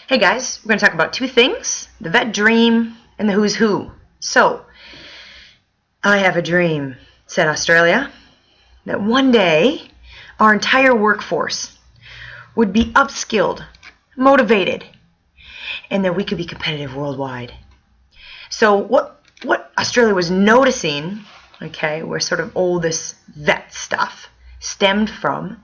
Hey guys, we're going to talk about two things, the vet dream and the who's who. So, I have a dream, said Australia, that one day our entire workforce would be upskilled, motivated, and that we could be competitive worldwide. So what Australia was noticing, okay, where sort of all this vet stuff stemmed from,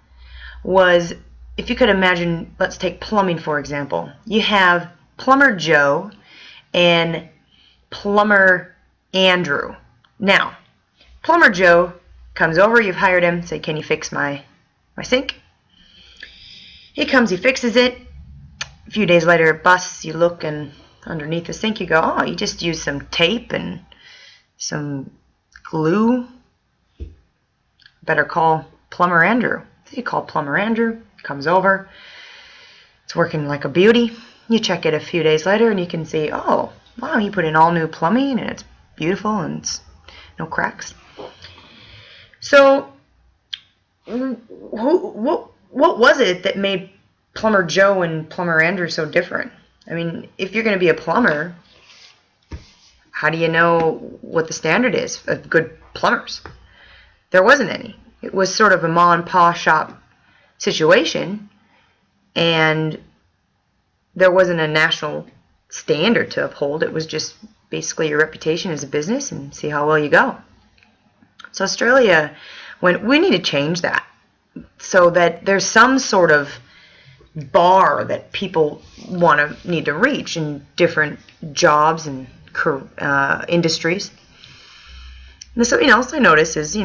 was, if you could imagine, let's take plumbing for example. You have Plumber Joe and Plumber Andrew. Now, Plumber Joe comes over, you've hired him, say, can you fix my sink? He comes, he fixes it. A few days later it busts, you look, and underneath the sink you go, oh, you just used some tape and some glue. Better call Plumber Andrew. So you call Plumber Andrew, comes over, it's working like a beauty. You check it a few days later and you can see, oh, wow, you put in all new plumbing and it's beautiful and it's no cracks. So what was it that made Plumber Joe and Plumber Andrew so different? I mean, if you're going to be a plumber, how do you know what the standard is of good plumbers? There wasn't any. It was sort of a ma and pa shop situation, and there wasn't a national standard to uphold. It was just basically your reputation as a business and see how well you go. So Australia went, we need to change that so that there's some sort of bar that people need to reach in different jobs and industries. And something else I notice is,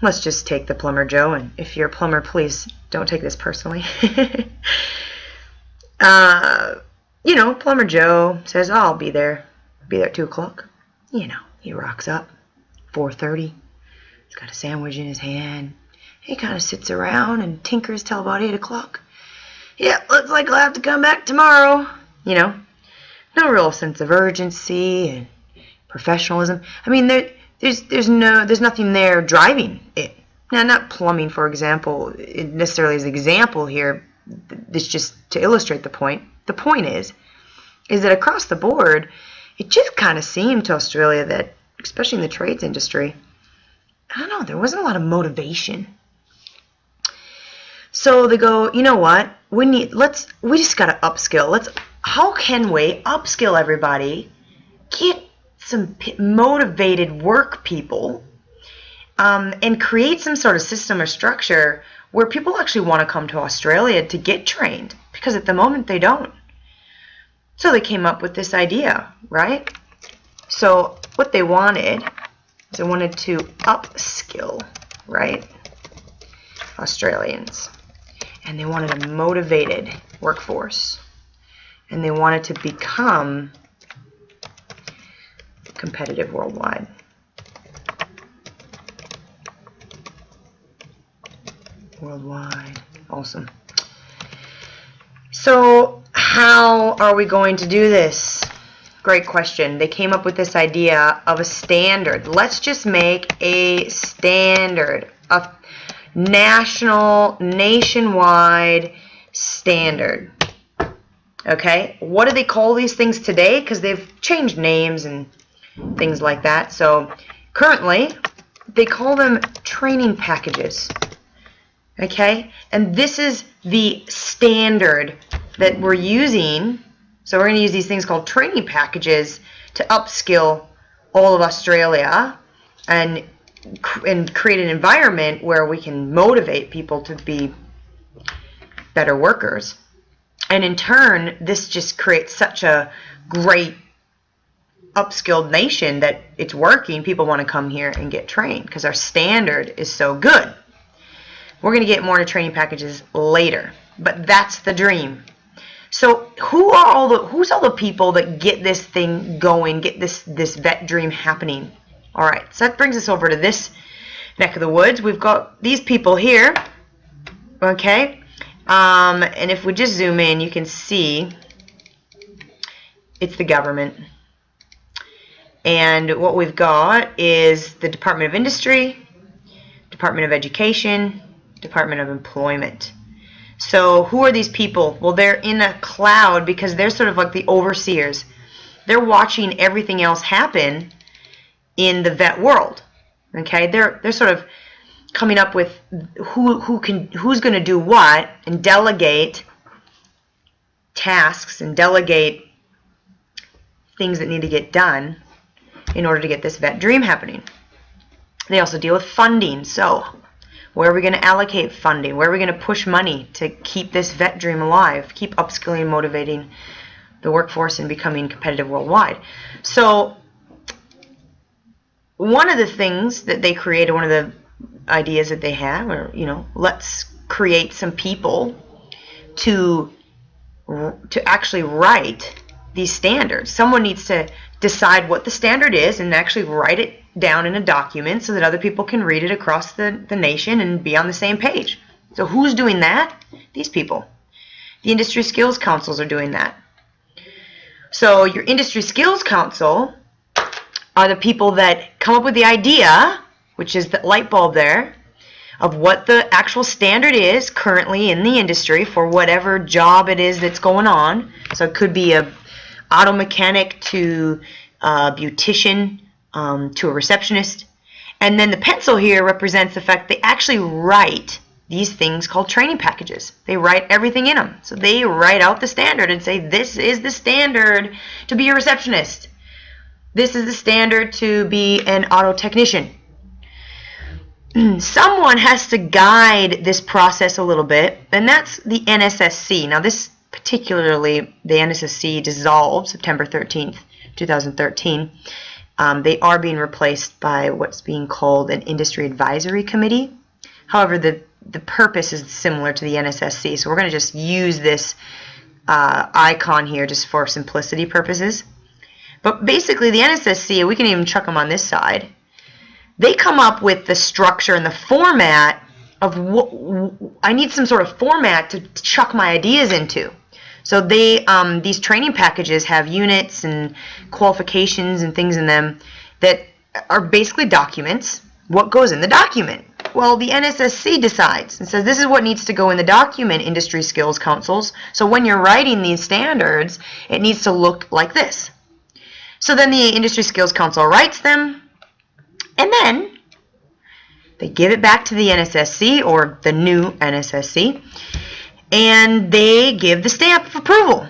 let's just take the Plumber Joe, and if you're a plumber, please don't take this personally. Plumber Joe says, oh, I'll be there at 2 o'clock. He rocks up, 4:30. He's got a sandwich in his hand. He kind of sits around and tinkers till about 8 o'clock. Yeah, looks like I'll have to come back tomorrow. No real sense of urgency and professionalism. I mean, there's nothing there driving it. Now, not plumbing, for example, necessarily as an example here. This just to illustrate the point. The point is that across the board, it just kind of seemed to Australia that, especially in the trades industry, I don't know, there wasn't a lot of motivation. So they go, you know what? We just got to upskill. How can we upskill everybody, get some motivated work people, and create some sort of system or structure where people actually want to come to Australia to get trained, because at the moment they don't. So they came up with this idea, right? So what they wanted is they wanted to upskill, right, Australians. And they wanted a motivated workforce. And they wanted to become competitive worldwide. Worldwide. Awesome. So how are we going to do this? Great question. They came up with this idea of a standard. Let's just make a standard, a nationwide standard. Okay? What do they call these things today? Because they've changed names and things like that. So currently, they call them training packages. Okay? And this is the standard that we're using. So we're going to use these things called training packages to upskill all of Australia and create an environment where we can motivate people to be better workers. And in turn, this just creates such a great upskilled nation that it's working. People want to come here and get trained because our standard is so good. We're going to get more into training packages later, but that's the dream. So who's all the people that get this thing going, get this vet dream happening? All right, so that brings us over to this neck of the woods. We've got these people here, okay? And if we just zoom in, you can see it's the government. And what we've got is the Department of Industry, Department of Education, Department of Employment. So who are these people? Well, they're in a cloud because they're sort of like the overseers. They're watching everything else happen in the vet world. Okay, they're sort of coming up with who's going to do what, and delegate tasks and delegate things that need to get done in order to get this vet dream happening. They also deal with funding. So where are we going to allocate funding? Where are we going to push money to keep this vet dream alive, keep upskilling and motivating the workforce and becoming competitive worldwide? So one of the things that they created, one of the ideas that they have, or let's create some people to actually write these standards. Someone needs to decide what the standard is and actually write it down in a document so that other people can read it across the nation and be on the same page. So who's doing that? These people. The Industry Skills Councils are doing that. So your Industry Skills Council are the people that come up with the idea, which is the light bulb there, of what the actual standard is currently in the industry for whatever job it is that's going on. So it could be a auto mechanic to a beautician to a receptionist. And then the pencil here represents the fact they actually write these things called training packages. They write everything in them. So they write out the standard and say, this is the standard to be a receptionist. This is the standard to be an auto technician. Someone has to guide this process a little bit, and that's the NSSC. Now this particularly, the NSSC dissolved September 13th, 2013. They are being replaced by what's being called an Industry Advisory Committee. However, the purpose is similar to the NSSC, so we're going to just use this icon here just for simplicity purposes. But basically, the NSSC, we can even chuck them on this side. They come up with the structure and the format of I need some sort of format to chuck my ideas into. So these training packages have units and qualifications and things in them that are basically documents. What goes in the document? Well, the NSSC decides and says this is what needs to go in the document, Industry Skills Councils. So when you're writing these standards, it needs to look like this. So then the Industry Skills Council writes them, and then they give it back to the NSSC, or the new NSSC, and they give the stamp of approval,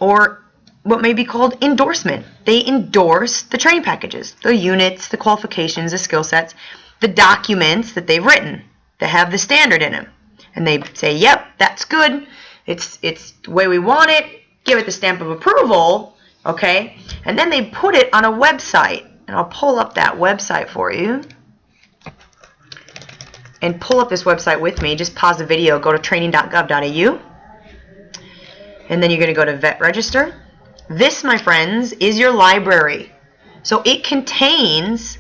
or what may be called endorsement. They endorse the training packages, the units, the qualifications, the skill sets, the documents that they've written that have the standard in them. And they say, yep, that's good. It's the way we want it. Give it the stamp of approval, okay? And then they put it on a website. And I'll pull up that website for you. And pull up this website with me. Just pause the video, go to training.gov.au. And then you're going to go to Vet Register. This, my friends, is your library. So it contains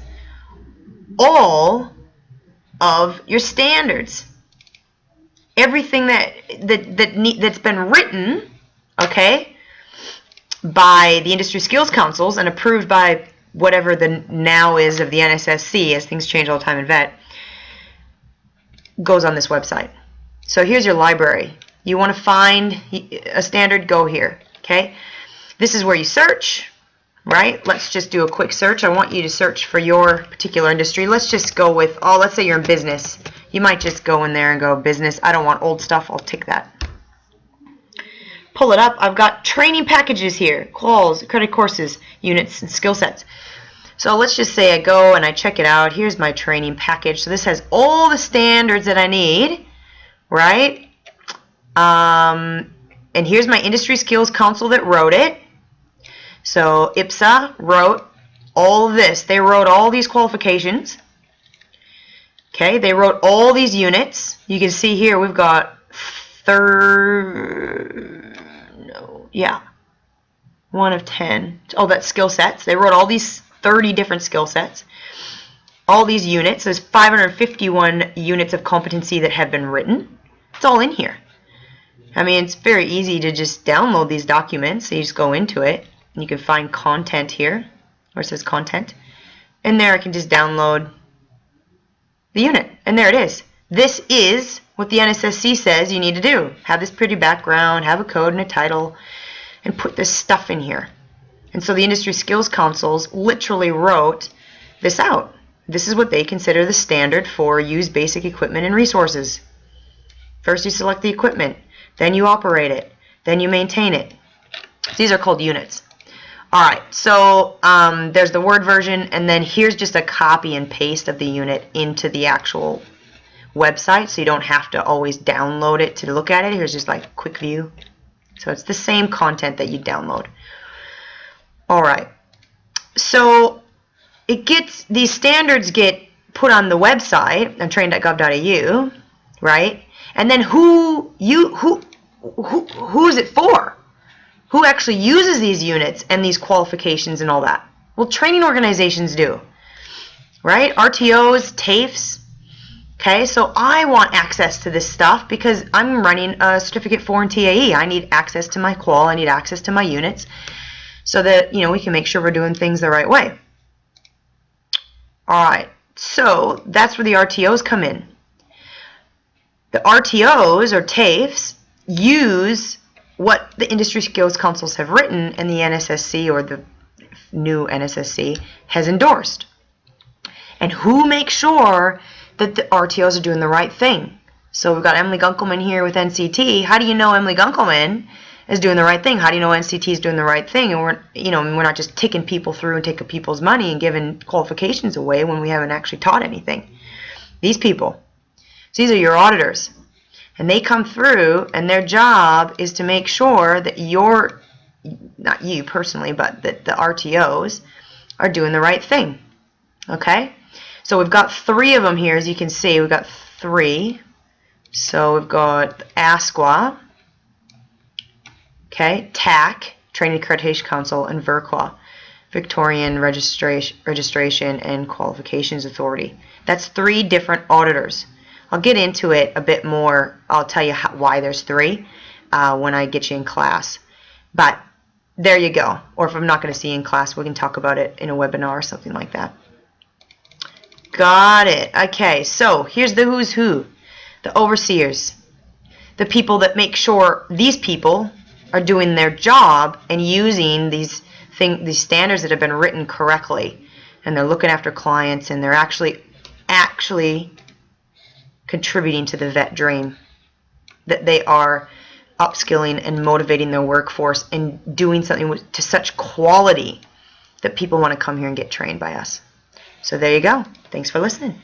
all of your standards. Everything that's been written, okay, by the Industry Skills Councils and approved by whatever the now is of the NSSC, as things change all the time in vet, goes on this website. So here's your library. You want to find a standard, go here, okay? This is where you search, right? Let's just do a quick search. I want you to search for your particular industry. Let's just go with, let's say you're in business. You might just go in there and go business. I don't want old stuff. I'll tick that. Pull it up. I've got training packages here, quals, credit courses, units, and skill sets. So let's just say I go and I check it out. Here's my training package. So this has all the standards that I need, right? And here's my Industry Skills Council that wrote it. So IPSA wrote all of this. They wrote all these qualifications. Okay, they wrote all these units. You can see here we've got 1 of 10. Oh, that's skill sets. They wrote all these 30 different skill sets. All these units. There's 551 units of competency that have been written. It's all in here. I mean, it's very easy to just download these documents. So you just go into it, and you can find content here, where it says content. And there I can just download the unit. And there it is. this is what the NSSC says you need to do. Have this pretty background, have a code and a title, and put this stuff in here. And so the Industry Skills Councils literally wrote this out. This is what they consider the standard for use basic equipment and resources. First you select the equipment, then you operate it, then you maintain it. These are called units. Alright, so there's the Word version, and then here's just a copy and paste of the unit into the actual website, so you don't have to always download it to look at it. Here's just like a quick view. So it's the same content that you download. Alright, so these standards get put on the website on train.gov.au, right? And then who's it for? Who actually uses these units and these qualifications and all that? Well, training organizations do, right? RTOs, TAFEs. Okay, so I want access to this stuff because I'm running a certificate for in TAE. I need access to my qual. I need access to my units so that, we can make sure we're doing things the right way. All right, so that's where the RTOs come in. The RTOs or TAFEs use what the Industry Skills Councils have written and the NSSC or the new NSSC has endorsed. And who makes sure that the RTOs are doing the right thing? So we've got Emily Gunkelman here with NCT. How do you know Emily Gunkelman is doing the right thing? How do you know NCT is doing the right thing? And we're not just ticking people through and taking people's money and giving qualifications away when we haven't actually taught anything. These people, so these are your auditors. And they come through, and their job is to make sure that not you personally, but that the RTOs are doing the right thing. Okay? So we've got 3 of them here, as you can see. We've got 3. So we've got ASQA, okay, TAC, Training Accreditation Council, and VRQA, Victorian Registration and Qualifications Authority. That's 3 different auditors. I'll get into it a bit more. I'll tell you why there's 3 when I get you in class. But there you go. Or if I'm not going to see you in class, we can talk about it in a webinar or something like that. Got it. Okay, so here's the who's who. The overseers. The people that make sure these people are doing their job and using these standards that have been written correctly. And they're looking after clients, and they're actually contributing to the vet dream, that they are upskilling and motivating their workforce and doing something to such quality that people want to come here and get trained by us. So there you go. Thanks for listening.